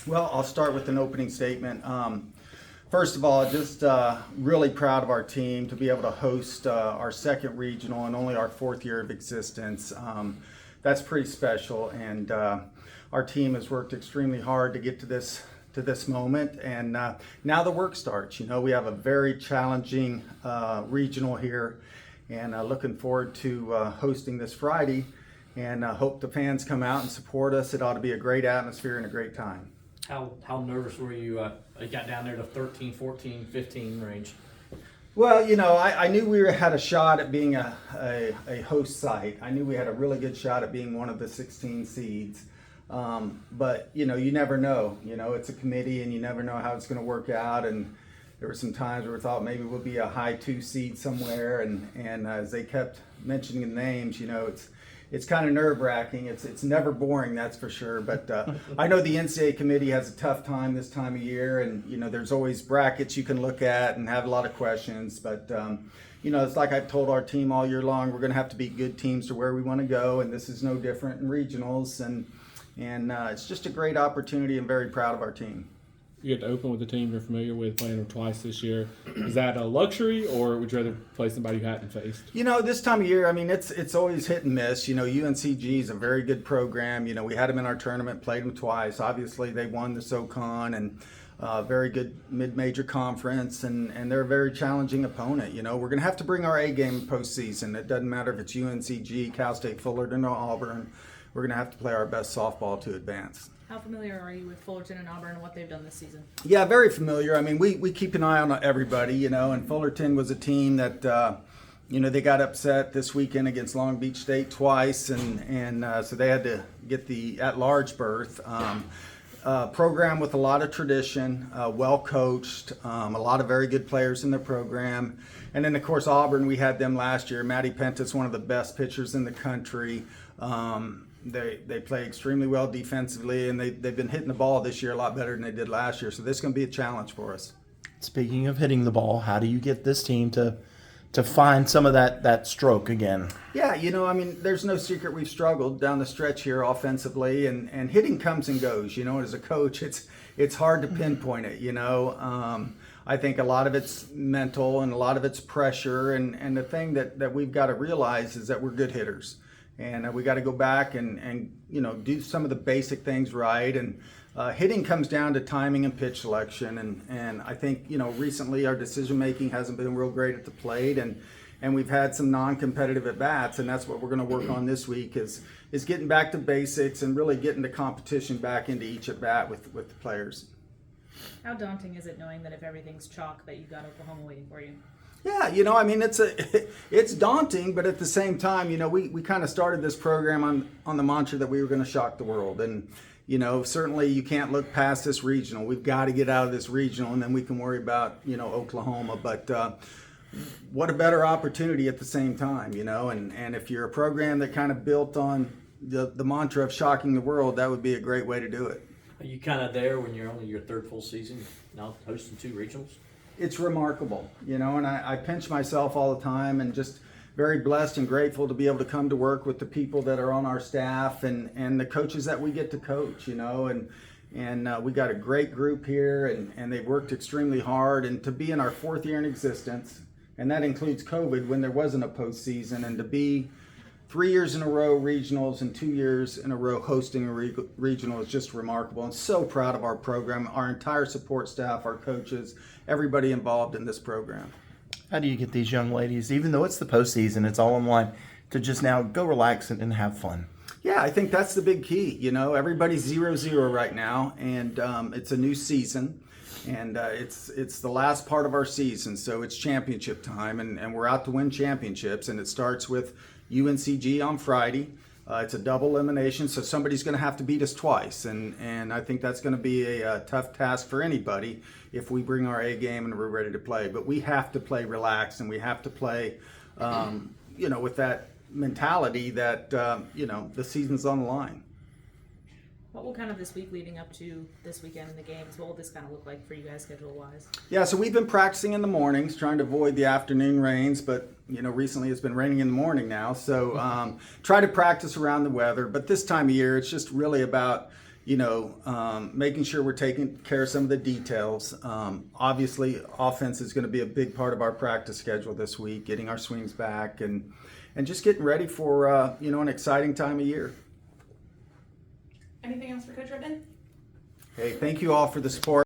Well, I'll start with an opening statement. First of all, just really proud of our team to be able to host our second regional and only our fourth year of existence. That's pretty special, and our team has worked extremely hard to get to this moment, and now the work starts. We have a very challenging regional here, and looking forward to hosting this Friday, and hope the fans come out and support us. It ought to be a great atmosphere and a great time. How nervous were you? You got down there to 13, 14, 15 range. Well, I knew we had a shot at being a host site. I knew we had a really good shot at being one of the 16 seeds. But, you never know. It's a committee and you never know how it's going to work out. And there were some times where we thought maybe we'll be a high 2 seed somewhere. And as they kept mentioning the names, it's kind of nerve-wracking. It's never boring, that's for sure. But I know the NCAA committee has a tough time this time of year, and there's always brackets you can look at and have a lot of questions. But it's like I've told our team all year long, we're going to have to be good teams to where we want to go, and this is no different in regionals. And it's just a great opportunity. I'm very proud of our team. You get to open with a team you're familiar with, playing them twice this year. Is that a luxury, or would you rather play somebody you hadn't faced? This time of year, it's always hit and miss. UNCG is a very good program. We had them in our tournament, played them twice. Obviously, they won the SoCon and very good mid-major conference, and they're a very challenging opponent. We're going to have to bring our A game in postseason. It doesn't matter if it's UNCG, Cal State Fullerton, or Auburn. We're going to have to play our best softball to advance. How familiar are you with Fullerton and Auburn and what they've done this season? Yeah, very familiar. We keep an eye on everybody, and Fullerton was a team that, they got upset this weekend against Long Beach State twice, and so they had to get the at-large berth. Program with a lot of tradition, well coached, a lot of very good players in the program. And then, of course, Auburn, we had them last year. Matty Pentis, one of the best pitchers in the country. They play extremely well defensively, and they've been hitting the ball this year a lot better than they did last year. So this is going to be a challenge for us. Speaking of hitting the ball, how do you get this team to find some of that stroke again? Yeah, there's no secret we've struggled down the stretch here offensively, and hitting comes and goes. As a coach, it's hard to pinpoint it. I think a lot of it's mental and a lot of it's pressure, and the thing that we've got to realize is that we're good hitters. And we got to go back and do some of the basic things right. And hitting comes down to timing and pitch selection. And I think, recently our decision making hasn't been real great at the plate. And we've had some non-competitive at-bats. And that's what we're going to work on this week is getting back to basics and really getting the competition back into each at-bat with the players. How daunting is it knowing that if everything's chalk that you've got Oklahoma waiting for you? Yeah, it's daunting, but at the same time, we kind of started this program on the mantra that we were going to shock the world. And, certainly you can't look past this regional. We've got to get out of this regional, and then we can worry about, Oklahoma. But what a better opportunity at the same time, and if you're a program that kind of built on the mantra of shocking the world, that would be a great way to do it. Are you kind of there when you're only your third full season, now hosting 2 regionals? It's remarkable, and I pinch myself all the time, and just very blessed and grateful to be able to come to work with the people that are on our staff and the coaches that we get to coach, and we got a great group here, and they've worked extremely hard, and to be in our 4th year in existence, and that includes COVID when there wasn't a postseason, and to be 3 years in a row regionals and 2 years in a row hosting a regional is just remarkable. And so proud of our program, our entire support staff, our coaches, everybody involved in this program. How do you get these young ladies, even though it's the postseason, it's all in line, to just now go relax and have fun? Yeah, I think that's the big key. Everybody's 0-0 right now, and it's a new season. And it's the last part of our season, so it's championship time, and we're out to win championships, and it starts with UNCG on Friday. It's a double elimination, so somebody's going to have to beat us twice, and I think that's going to be a tough task for anybody if we bring our A game and we're ready to play. But we have to play relaxed, and we have to play, with that mentality that, the season's on the line. What will kind of this week leading up to this weekend in the games, what will this kind of look like for you guys schedule-wise? Yeah, so we've been practicing in the mornings, trying to avoid the afternoon rains, but recently it's been raining in the morning now. So try to practice around the weather. But this time of year, it's just really about, making sure we're taking care of some of the details. Obviously, offense is going to be a big part of our practice schedule this week, getting our swings back and just getting ready for, an exciting time of year. Anything else for Coach Rittman? Hey, thank you all for the support.